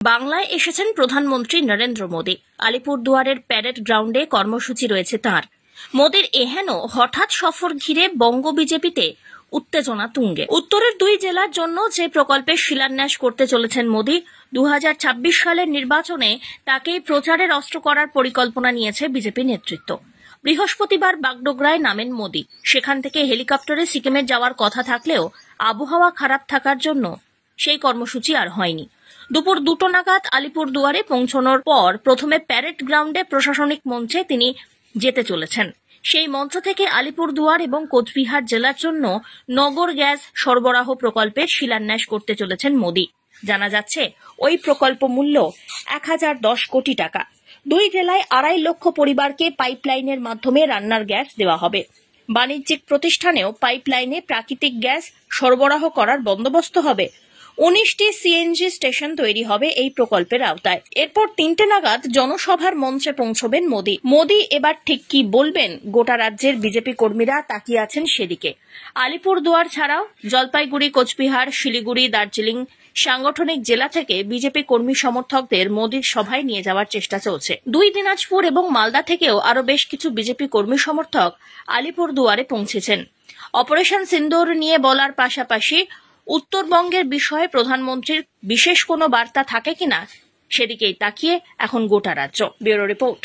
বাংলায় এসেছেন প্রধানমন্ত্রী নরেন্দ্র মোদী। আলিপুরদুয়ারের প্যারেড গ্রাউন্ডে কর্মসূচি রয়েছে তাঁর। মোদীর এহেন হঠাৎ সফর ঘিরে বঙ্গ বিজেপিতে উত্তেজনা তুঙ্গে। উত্তরের 2 জেলার জন্য যে প্রকল্পের শিলান্যাস করতে চলেছেন মোদী, 2026 সালের নির্বাচনে তাকেই প্রচারের অস্ত্র করার পরিকল্পনা নিয়েছে বিজেপি নেতৃত্ব। বৃহস্পতিবার বাগডোগরায় নামেন মোদী। সেখান থেকে হেলিকপ্টারে সিকিমে যাওয়ার কথা থাকলেও আবহাওয়া খারাপ থাকার জন্য সেই কর্মসূচি আর হয়নি। দুপুর 2টো নাগাদ আলিপুরদুয়ারে পৌঁছানোর পর প্রথমে প্যারেড গ্রাউন্ডে প্রশাসনিক মঞ্চে তিনি যেতে চলেছেন। সেই মঞ্চ থেকে আলিপুরদুয়ার এবং কোচবিহার জেলার জন্য নগর গ্যাস সরবরাহ প্রকল্পের শিলান্যাস করতে চলেছেন মোদী। জানা যাচ্ছে ওই প্রকল্প মূল্য 1010 কোটি টাকা। 2 জেলায় 2.5 লক্ষ পরিবারকে পাইপলাইনের মাধ্যমে রান্নার গ্যাস দেওয়া হবে। বাণিজ্যিক প্রতিষ্ঠানেও পাইপলাইনে প্রাকৃতিক গ্যাস সরবরাহ করার বন্দোবস্ত হবে। 19টি সিএনজি স্টেশন তৈরি হবে এই প্রকল্পের আওতায়। এরপর 3টে নাগাদ জনসভার মঞ্চে পৌঁছবেন মোদী। মোদী এবার ঠিক কি বলবেন, গোটা রাজ্যের বিজেপি কর্মীরা তাকিয়ে আছেন সেদিকে। আলিপুরদুয়ার ছাড়াও জলপাইগুড়ি, কোচবিহার, শিলিগুড়ি, দার্জিলিং সাংগঠনিক জেলা থেকে বিজেপি কর্মী সমর্থকদের মোদীর সভায় নিয়ে যাওয়ার চেষ্টা চলছে। 2 দিনাজপুর এবং মালদা থেকেও আরো বেশ কিছু বিজেপি কর্মী সমর্থক আলিপুরদুয়ারে পৌঁছেছেন। অপারেশন সিন্দুর নিয়ে বলার পাশাপাশি উত্তরবঙ্গের বিষয়ে প্রধানমন্ত্রীর বিশেষ কোনো বার্তা থাকে কিনা সেদিকেই তাকিয়ে এখন গোটা রাজ্য। Bureau report.